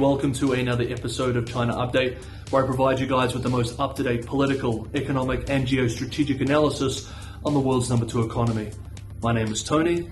Welcome to another episode of China Update, where I provide you guys with the most up-to-date political, economic and geostrategic analysis on the world's number 2 economy. My name is Tony.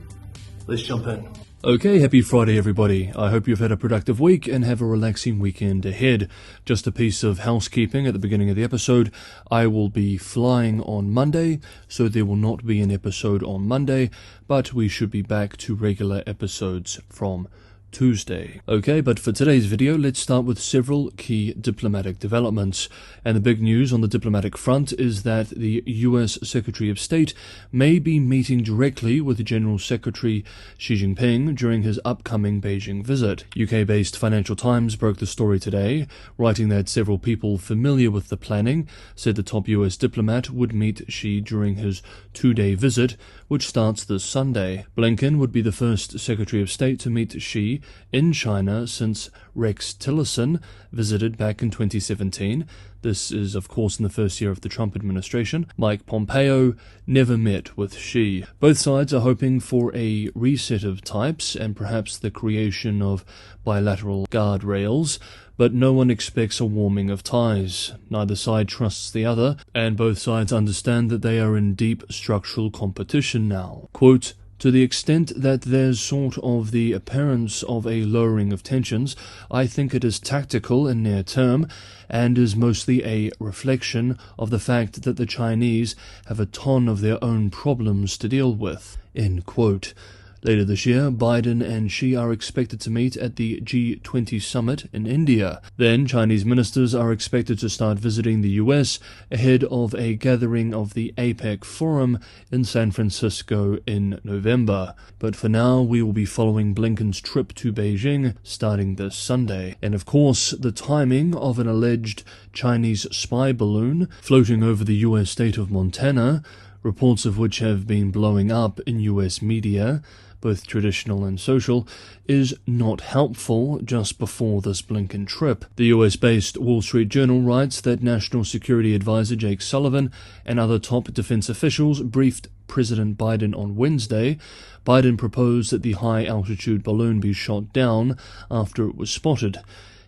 Let's jump in. Okay, happy Friday everybody. I hope you've had a productive week and have a relaxing weekend ahead. Just a piece of housekeeping at the beginning of the episode. I will be flying on Monday, so there will not be an episode on Monday, but we should be back to regular episodes from Tuesday. Okay, but for today's video, let's start with several key diplomatic developments. And the big news on the diplomatic front is that the US Secretary of State may be meeting directly with General Secretary Xi Jinping during his upcoming Beijing visit. UK-based Financial Times broke the story today, writing that several people familiar with the planning said the top US diplomat would meet Xi during his 2-day visit, which starts this Sunday. Blinken would be the first Secretary of State to meet Xi in China since Rex Tillerson visited back in 2017. This is, of course, in the first year of the Trump administration. Mike Pompeo never met with Xi. Both sides are hoping for a reset of types and perhaps the creation of bilateral guardrails, but no one expects a warming of ties. Neither side trusts the other, and both sides understand that they are in deep structural competition now. Quote, "To the extent that there's sort of the appearance of a lowering of tensions, I think it is tactical in near term and is mostly a reflection of the fact that the Chinese have a ton of their own problems to deal with." End quote. Later this year, Biden and Xi are expected to meet at the G20 summit in India. Then, Chinese ministers are expected to start visiting the US ahead of a gathering of the APEC Forum in San Francisco in November. But for now, we will be following Blinken's trip to Beijing starting this Sunday. And of course, the timing of an alleged Chinese spy balloon floating over the US state of Montana, reports of which have been blowing up in US media, both traditional and social, is not helpful just before this Blinken trip. The US-based Wall Street Journal writes that National Security Advisor Jake Sullivan and other top defense officials briefed President Biden on Wednesday. Biden proposed that the high-altitude balloon be shot down after it was spotted.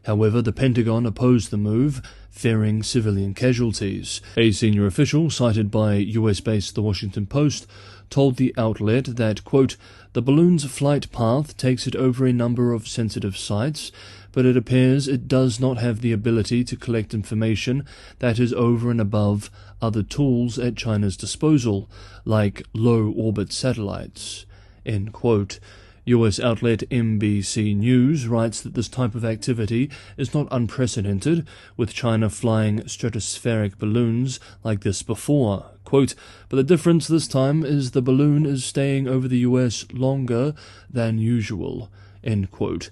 However, the Pentagon opposed the move, fearing civilian casualties. A senior official, cited by US-based The Washington Post, told the outlet that, quote, "The balloon's flight path takes it over a number of sensitive sites, but it appears it does not have the ability to collect information that is over and above other tools at China's disposal, like low-orbit satellites." End quote. US outlet NBC News writes that this type of activity is not unprecedented, with China flying stratospheric balloons like this before. Quote, "But the difference this time is the balloon is staying over the US longer than usual." End quote.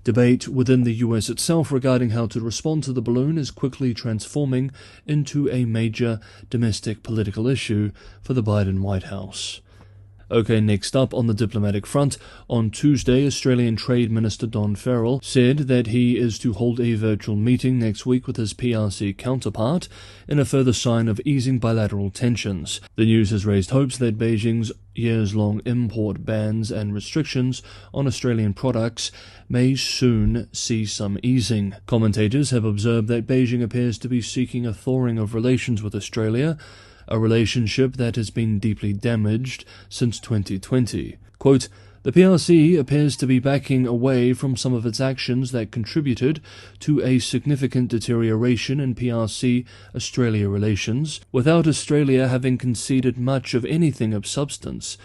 Debate within the US itself regarding how to respond to the balloon is quickly transforming into a major domestic political issue for the Biden White House. Okay, next up on the diplomatic front, on Tuesday, Australian Trade Minister Don Farrell said that he is to hold a virtual meeting next week with his PRC counterpart in a further sign of easing bilateral tensions. The news has raised hopes that Beijing's years-long import bans and restrictions on Australian products may soon see some easing. Commentators have observed that Beijing appears to be seeking a thawing of relations with Australia, a relationship that has been deeply damaged since 2020. Quote, "The PRC appears to be backing away from some of its actions that contributed to a significant deterioration in PRC-Australia relations, without Australia having conceded much of anything of substance.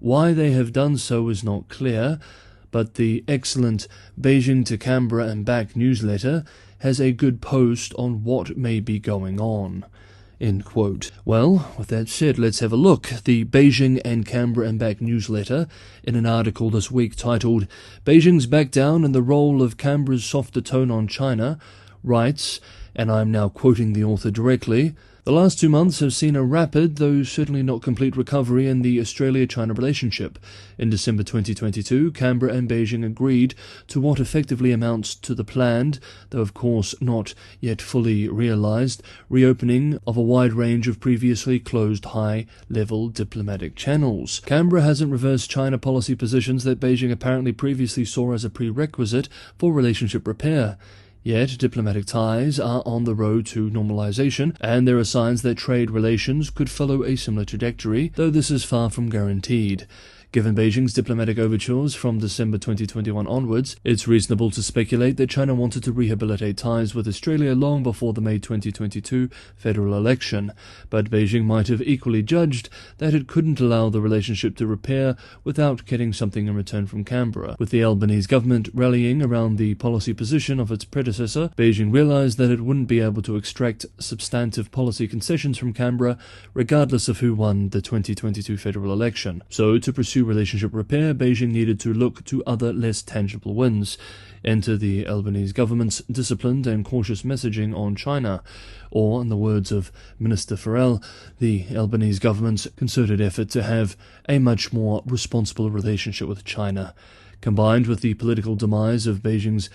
Why they have done so is not clear, but the excellent Beijing to Canberra and Back newsletter has a good post on what may be going on." End quote. Well, with that said, let's have a look. The Beijing and Canberra and Back newsletter, in an article this week titled "Beijing's Back Down and the Role of Canberra's Softer Tone on China," writes, and I'm now quoting the author directly, The last 2 months have seen a rapid, though certainly not complete, recovery in the Australia-China relationship. In December 2022, Canberra and Beijing agreed to what effectively amounts to the planned, though of course not yet fully realised, reopening of a wide range of previously closed high-level diplomatic channels. Canberra hasn't reversed China policy positions that Beijing apparently previously saw as a prerequisite for relationship repair. Yet, diplomatic ties are on the road to normalization, and there are signs that trade relations could follow a similar trajectory, though this is far from guaranteed. Given Beijing's diplomatic overtures from December 2021 onwards, it's reasonable to speculate that China wanted to rehabilitate ties with Australia long before the May 2022 federal election, but Beijing might have equally judged that it couldn't allow the relationship to repair without getting something in return from Canberra. With the Albanese government rallying around the policy position of its predecessor, Beijing realized that it wouldn't be able to extract substantive policy concessions from Canberra regardless of who won the 2022 federal election. So, to pursue relationship repair, Beijing needed to look to other less tangible wins. Enter the Albanese government's disciplined and cautious messaging on China, or, in the words of Minister Farrell, the Albanese government's concerted effort to have a much more responsible relationship with China. Combined with the political demise of Beijing's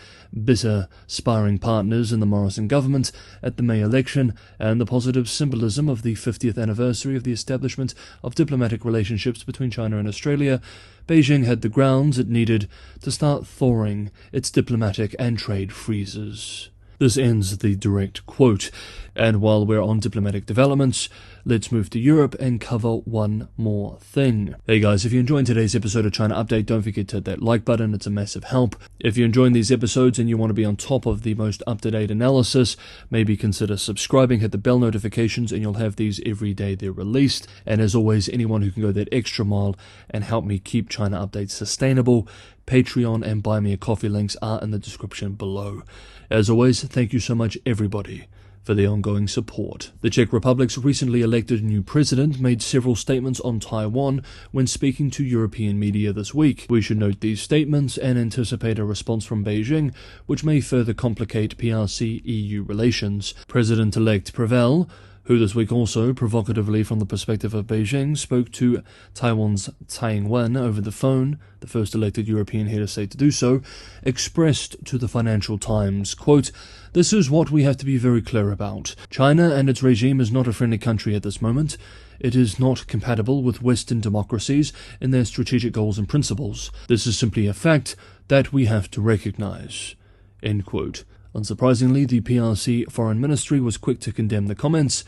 bitter sparring partners in the Morrison government at the May election, and the positive symbolism of the 50th anniversary of the establishment of diplomatic relationships between China and Australia, Beijing had the grounds it needed to start thawing its diplomatic and trade freezes. This ends the direct quote. And while we're on diplomatic developments, let's move to Europe and cover one more thing. Hey guys, if you're enjoying today's episode of China Update, don't forget to hit that like button. It's a massive help. If you're enjoying these episodes and you want to be on top of the most up-to-date analysis, maybe consider subscribing, hit the bell notifications, and you'll have these every day they're released. And as always, anyone who can go that extra mile and help me keep China Update sustainable, Patreon and Buy Me a Coffee links are in the description below. As always, thank you so much everybody for the ongoing support. The Czech Republic's recently elected new president made several statements on Taiwan when speaking to European media this week. We should note these statements and anticipate a response from Beijing, which may further complicate PRC-EU relations. President-elect Pavel, who this week also, provocatively from the perspective of Beijing, spoke to Taiwan's Tsai Ing-wen over the phone, the first elected European head of state to do so, expressed to the Financial Times, quote, "This is what we have to be very clear about. China and its regime is not a friendly country at this moment. It is not compatible with Western democracies in their strategic goals and principles. This is simply a fact that we have to recognize." End quote. Unsurprisingly, the PRC Foreign Ministry was quick to condemn the comments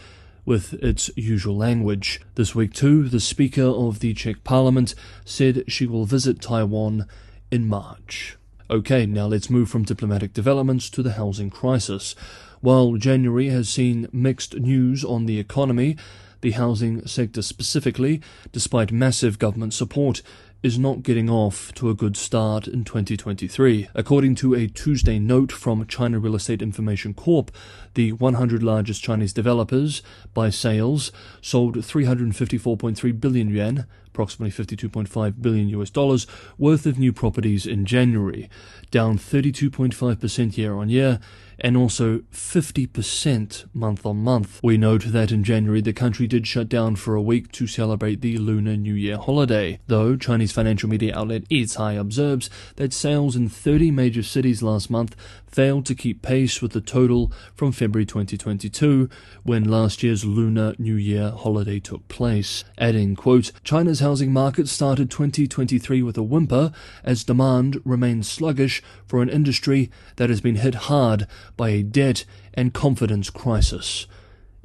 with its usual language. This week too, the Speaker of the Czech Parliament said she will visit Taiwan in March. Okay, now let's move from diplomatic developments to the housing crisis. While January has seen mixed news on the economy, the housing sector specifically, despite massive government support, is not getting off to a good start in 2023. According to a Tuesday note from China Real Estate Information Corp, the 100 largest Chinese developers by sales sold 354.3 billion yuan, approximately $52.5 billion US, worth of new properties in January, down 32.5% year-on-year, and also 50% month-on-month. We note that in January the country did shut down for a week to celebrate the Lunar New Year holiday, though Chinese financial media outlet Yicai observes that sales in 30 major cities last month failed to keep pace with the total from February 2022, when last year's Lunar New Year holiday took place, adding, quote, "China's housing market started 2023 with a whimper as demand remains sluggish for an industry that has been hit hard by a debt and confidence crisis."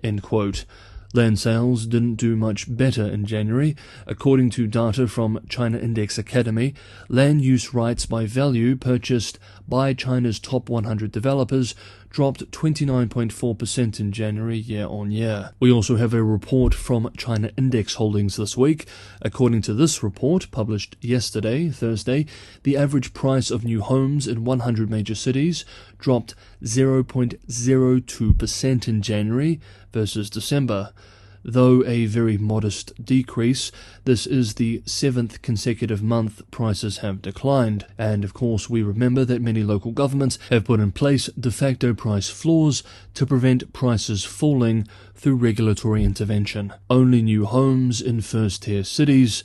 End quote. Land sales didn't do much better in January. According to data from China Index Academy, land use rights by value purchased by China's top 100 developers dropped 29.4% in January year-on-year. We also have a report from China Index Holdings this week. According to this report, published yesterday, Thursday, the average price of new homes in 100 major cities dropped 0.02% in January versus December. Though a very modest decrease, this is the 7th consecutive month prices have declined, and of course we remember that many local governments have put in place de facto price floors to prevent prices falling through regulatory intervention. Only new homes in first-tier cities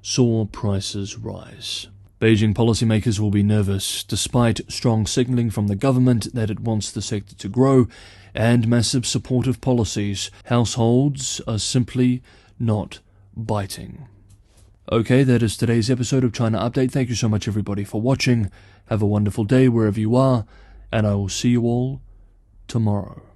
saw prices rise. Beijing policymakers will be nervous, despite strong signalling from the government that it wants the sector to grow and massive supportive policies. Households are simply not biting. Okay, that is today's episode of China Update. Thank you so much everybody for watching. Have a wonderful day wherever you are, and I will see you all tomorrow.